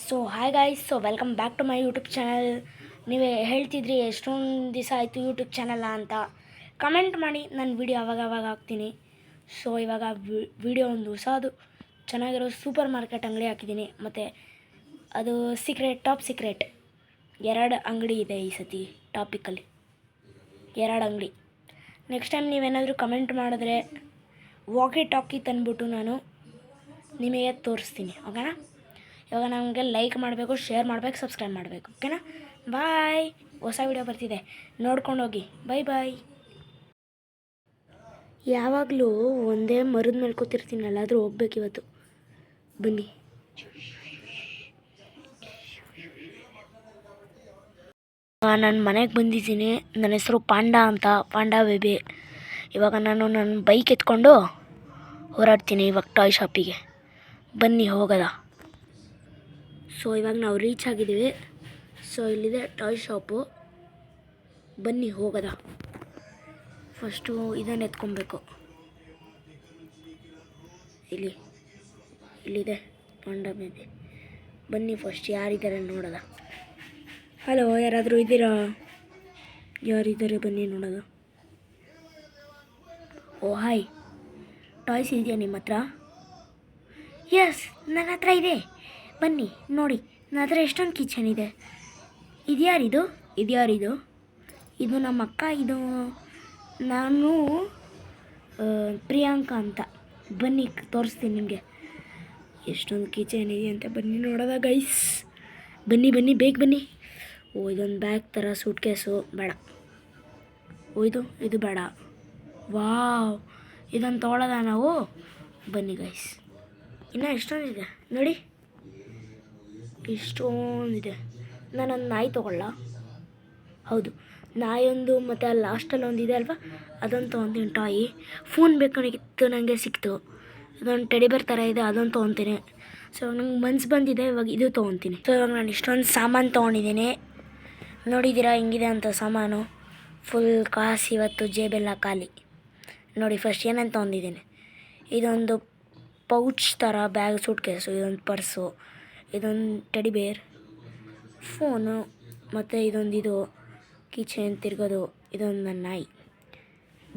So hi guys, so welcome back to my YouTube channel. ನೀವೇ ಹೇಳ್ತಿದ್ರಿ ಎಷ್ಟೊಂದು ದಿವಸ ಆಯಿತು ಯೂಟ್ಯೂಬ್ ಚಾನಲ್ಲ ಅಂತ. ಕಮೆಂಟ್ ಮಾಡಿ, ನಾನು ವಿಡಿಯೋ ಅವಾಗ ಹಾಕ್ತೀನಿ. ಸೊ ಇವಾಗ ವಿಡಿಯೋ ಒಂದು ಹೊಸದು ಚೆನ್ನಾಗಿರೋ ಸೂಪರ್ ಮಾರ್ಕೆಟ್ ಅಂಗಡಿ ಹಾಕಿದ್ದೀನಿ. ಮತ್ತು ಅದು ಟಾಪ್ ಸೀಕ್ರೆಟ್ 2 ಅಂಗಡಿ ಇದೆ ಈ ಸತಿ ಟಾಪಿಕಲ್ಲಿ. 2 ಅಂಗಡಿ. ನೆಕ್ಸ್ಟ್ ಟೈಮ್ ನೀವೇನಾದರೂ ಕಮೆಂಟ್ ಮಾಡಿದ್ರೆ ವಾಕಿ ಟಾಕಿ ತಂದುಬಿಟ್ಟು ನಾನು ನಿಮಗೆ ತೋರಿಸ್ತೀನಿ, ಓಕೆನಾ? ಇವಾಗ ನಮಗೆ ಲೈಕ್ ಮಾಡಬೇಕು, ಶೇರ್ ಮಾಡಬೇಕು, ಸಬ್ಸ್ಕ್ರೈಬ್ ಮಾಡಬೇಕು, ಓಕೆನಾ? ಬಾಯ್. ಹೊಸ ವಿಡಿಯೋ ಬರ್ತಿದೆ, ನೋಡ್ಕೊಂಡು ಹೋಗಿ. ಬಾಯ್. ಯಾವಾಗಲೂ ಒಂದೇ ಮರದ ಮೇಲೆ ಕೂತಿರ್ತೀನಲ್ಲ, ಆದರೂ ಹೋಗ್ಬೇಕು ಇವತ್ತು. ಬನ್ನಿ. ನಾನು ಮನೆಗೆ ಬಂದಿದ್ದೀನಿ. ನನ್ನ ಹೆಸರು ಪಾಂಡ ಅಂತ, ಪಾಂಡ ಬೇಬಿ. ಇವಾಗ ನಾನು ನನ್ನ ಬೈಕ್ ಎತ್ಕೊಂಡು ಹೊರಡ್ತೀನಿ ಇವಾಗ ಟಾಯ್ ಶಾಪಿಗೆ. ಬನ್ನಿ ಹೋಗೋದ. ಸೊ ಇವಾಗ ನಾವು ರೀಚ್ ಆಗಿದ್ದೀವಿ. ಸೊ ಇಲ್ಲಿದೆ ಟಾಯ್ ಶಾಪು. ಬನ್ನಿ ಹೋಗೋದ. ಫಸ್ಟು ಇದನ್ನು ಎತ್ಕೊಬೇಕು. ಇಲ್ಲಿದೆ ಪಾಂಡ ಬೇಬಿ. ಬನ್ನಿ ಫಸ್ಟ್ ಯಾರಿದ್ದಾರೆ ನೋಡೋದ. ಹಲೋ, ಯಾರಾದರೂ ಇದ್ದೀರಾ? ಯಾರಿದ್ದಾರೆ ಬನ್ನಿ ನೋಡೋದು. ಓ ಹಾಯ್, ಟಾಯ್ಸ್ ಇದೆಯಾ ನಿಮ್ಮ ಹತ್ರ? ಎಸ್, ನನ್ನ ಹತ್ರ ಇದೆ. ಬನ್ನಿ ನೋಡಿ, ನನ್ನ ಹತ್ರ ಎಷ್ಟೊಂದು ಕಿಚನ್ ಇದೆ. ಇದ್ಯಾರಿದು? ಇದು ನಮ್ಮ ಅಕ್ಕ. ಇದು ನಾನು ಪ್ರಿಯಾಂಕಾ ಅಂತ. ಬನ್ನಿ ತೋರಿಸ್ತೀನಿ ನಿಮಗೆ ಎಷ್ಟೊಂದು ಕಿಚನ್ ಇದೆ ಅಂತ. ಬನ್ನಿ ನೋಡೋದ ಗೈಸ್. ಬನ್ನಿ ಬೇಗ ಬನ್ನಿ. ಓ, ಇದೊಂದು ಬ್ಯಾಗ್ ಥರ ಸೂಟ್ ಕೇಸು ಬೇಡ. ಓ ಇದು ಬೇಡ. ವಾವ್, ಇದೊಂದು ತೊಗೊಳ್ಳೋದ ನಾವು? ಬನ್ನಿ ಗೈಸ್. ಇನ್ನು ಎಷ್ಟೊಂದಿದೆ ನೋಡಿ, ಇಷ್ಟೊಂದಿದೆ. ನಾನೊಂದು ನಾಯಿ ತೊಗೊಳ್ಳ? ಹೌದು, ನಾಯೊಂದು. ಮತ್ತು ಅಲ್ಲಿ ಲಾಸ್ಟಲ್ಲಿ ಒಂದಿದೆ ಅಲ್ವಾ, ಅದೊಂದು ತೊಗೊತೀನಿ. ಟಾಯಿ ಫೋನ್ ಬೇಕಾಗಿತ್ತು, ನನಗೆ ಸಿಕ್ತು. ಇದೊಂದು ಟೆಡಿಬೇರ್ ಥರ ಇದೆ, ಅದೊಂದು ತೊಗೊತೀನಿ. ಸೊ ನಂಗೆ ಮನ್ಸು ಬಂದಿದೆ, ಇವಾಗ ಇದು ತೊಗೊತೀನಿ. ಸೊ ಇವಾಗ ನಾನು ಇಷ್ಟೊಂದು ಸಾಮಾನು ತೊಗೊಂಡಿದ್ದೀನಿ. ನೋಡಿದ್ದೀರಾ ಹೆಂಗಿದೆ ಅಂತ ಸಾಮಾನು? ಫುಲ್ ಕಾಸು ಇವತ್ತು, ಜೇಬೆಲ್ಲ ಖಾಲಿ. ನೋಡಿ ಫಸ್ಟ್ ಏನೇನು ತೊಗೊಂಡಿದ್ದೀನಿ. ಇದೊಂದು ಪೌಚ್ ಥರ ಬ್ಯಾಗ್, ಸೂಟ್ ಕೇಸು. ಇದೊಂದು ಪರ್ಸು, ಇದೊಂದು ಟೆಡಿಬೇರ್, ಫೋನು, ಮತ್ತು ಇದು ಕಿಚನ್ ತಿರ್ಗೋದು. ಇದೊಂದು ನನ್ನ ನಾಯಿ.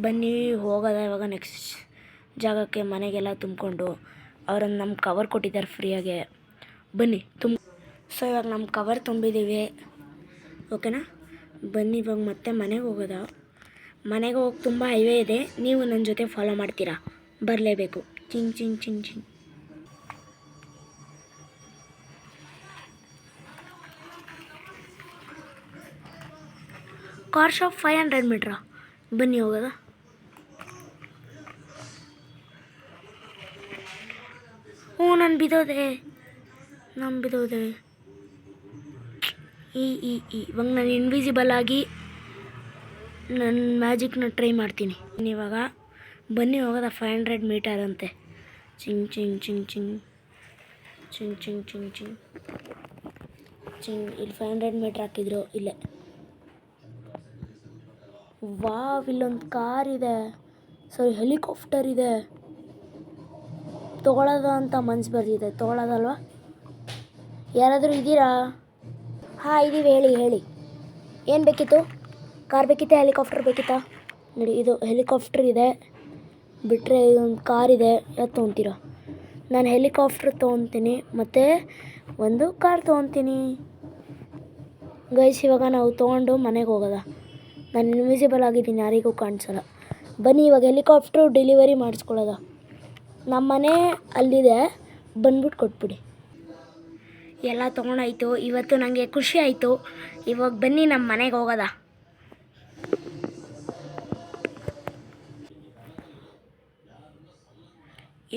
ಬನ್ನಿ ಹೋಗೋದ ಇವಾಗ ನೆಕ್ಸ್ಟ್ ಜಾಗಕ್ಕೆ. ಮನೆಗೆಲ್ಲ ತುಂಬಿಕೊಂಡು ಅವರೊಂದು ನಮ್ಮ ಕವರ್ ಕೊಟ್ಟಿದ್ದಾರೆ ಫ್ರೀಯಾಗೆ. ಬನ್ನಿ ಸೊ ಇವಾಗ ನಮ್ಮ ಕವರ್ ತುಂಬಿದ್ದೀವಿ, ಓಕೆನಾ? ಬನ್ನಿ ಇವಾಗ ಮತ್ತೆ ಮನೆಗೆ ಹೋಗೋದ. ಮನೆಗೆ ಹೋಗಿ ತುಂಬ ಹೈವೇ ಇದೆ. ನೀವು ನನ್ನ ಜೊತೆ ಫಾಲೋ ಮಾಡ್ತೀರಾ? ಬರಲೇಬೇಕು. ಚಿಂಗ್. Car shop 500 ಮೀಟ್ರಾ? ಬನ್ನಿ ಹೋಗೋದ. ಓ, ನಾನು ಬಿದ್ದೋದೆ. ಇವಾಗ ನಾನು ಇನ್ವಿಸಿಬಲ್ ಆಗಿ ನನ್ನ ಮ್ಯಾಜಿಕ್ನ ಟ್ರೈ ಮಾಡ್ತೀನಿ. ಇವಾಗ ಬನ್ನಿ ಹೋಗೋದ. 500 ಮೀಟರ್ ಅಂತೆ. ಚಿಂಗ್. ಇಲ್ಲಿ 500 ಮೀಟ್ರ್ ಹಾಕಿದ್ರು. ಇಲ್ಲೇ ವಾವ್, ಇಲ್ಲೊಂದು ಕಾರ್ ಇದೆ. ಸೊ ಹೆಲಿಕಾಪ್ಟರ್ ಇದೆ. ತೊಗೊಳ್ಳೋದ ಅಂತ ಮನ್ಸು ಬರ್ತಿದೆ. ತೊಗೊಳ್ಳೋದಲ್ವಾ? ಯಾರಾದರೂ ಇದ್ದೀರಾ? ಹಾಂ, ಇದ್ದೀವಿ. ಹೇಳಿ ಏನು ಬೇಕಿತ್ತು? ಕಾರ್ ಬೇಕಿತ್ತಾ, ಹೆಲಿಕಾಪ್ಟರ್ ಬೇಕಿತ್ತಾ? ನೋಡಿ, ಇದು ಹೆಲಿಕಾಪ್ಟರ್ ಇದೆ. ಬಿಟ್ಟರೆ ಇದೊಂದು ಕಾರ್ ಇದೆ. ಯಾವ್ದು ತೊಗೊತೀರಾ? ನಾನು ಹೆಲಿಕಾಪ್ಟರ್ ತೊಗೊತೀನಿ, ಮತ್ತು ಒಂದು ಕಾರ್ ತೊಗೊತೀನಿ ಗೈಸ್. ಇವಾಗ ನಾವು ತೊಗೊಂಡು ಮನೆಗೆ ಹೋಗೋದ. ನಾನು ಇನ್ವಿಸಿಬಲ್ ಆಗಿದ್ದೀನಿ, ಯಾರಿಗೂ ಕಾಣಿಸಲ್ಲ. ಬನ್ನಿ ಇವಾಗ ಹೆಲಿಕಾಪ್ಟ್ರು ಡೆಲಿವರಿ ಮಾಡಿಸ್ಕೊಳ್ಳೋದ. ನಮ್ಮ ಮನೆ ಅಲ್ಲಿದೆ, ಬಂದ್ಬಿಟ್ಟು ಕೊಟ್ಬಿಡಿ. ಎಲ್ಲ ತೊಗೊಂಡಾಯ್ತು. ಇವತ್ತು ನನಗೆ ಖುಷಿ ಆಯಿತು. ಇವಾಗ ಬನ್ನಿ ನಮ್ಮ ಮನೆಗೆ ಹೋಗೋದ.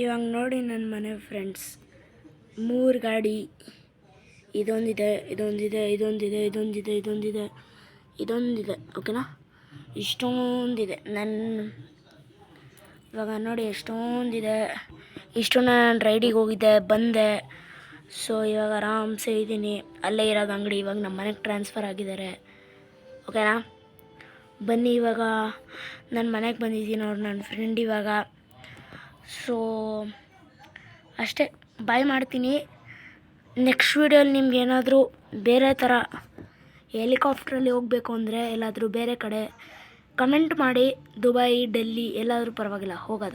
ಇವಾಗ ನೋಡಿ ನನ್ನ ಮನೆ ಫ್ರೆಂಡ್ಸ್, 3 ಗಾಡಿ. ಇದೊಂದಿದೆ, ಓಕೆನಾ? ಇಷ್ಟೊಂದಿದೆ. ಇವಾಗ ನೋಡಿ ಎಷ್ಟೊಂದಿದೆ. ಇಷ್ಟು ನಾನು ರೈಡಿಗೆ ಹೋಗಿದ್ದೆ, ಬಂದೆ. ಸೊ ಇವಾಗ ಆರಾಮ್ಸೆ ಇದ್ದೀನಿ. ಅಲ್ಲೇ ಇರೋದು ಅಂಗಡಿ. ಇವಾಗ ನಮ್ಮ ಮನೆಗೆ ಟ್ರಾನ್ಸ್ಫರ್ ಆಗಿದ್ದಾರೆ, ಓಕೆನಾ? ಬನ್ನಿ ಇವಾಗ ನನ್ನ ಮನೆಗೆ ಬಂದಿದ್ದೀನಿ ಅವ್ರು ನನ್ನ ಫ್ರೆಂಡ್ ಇವಾಗ. ಸೊ ಅಷ್ಟೇ, ಬಾಯ್ ಮಾಡ್ತೀನಿ. ನೆಕ್ಸ್ಟ್ ವೀಡಿಯೋಲಿ ನಿಮ್ಗೆ ಏನಾದರೂ ಬೇರೆ ಥರ ಹೆಲಿಕಾಪ್ಟ್ರಲ್ಲಿ ಹೋಗಬೇಕು ಅಂದರೆ ಎಲ್ಲಾದರೂ ಬೇರೆ ಕಡೆ ಕಮೆಂಟ್ ಮಾಡಿ. ದುಬೈ, ಡೆಲ್ಲಿ ಎಲ್ಲಾದರೂ ಪರವಾಗಿಲ್ಲ, ಹೋಗೋದ.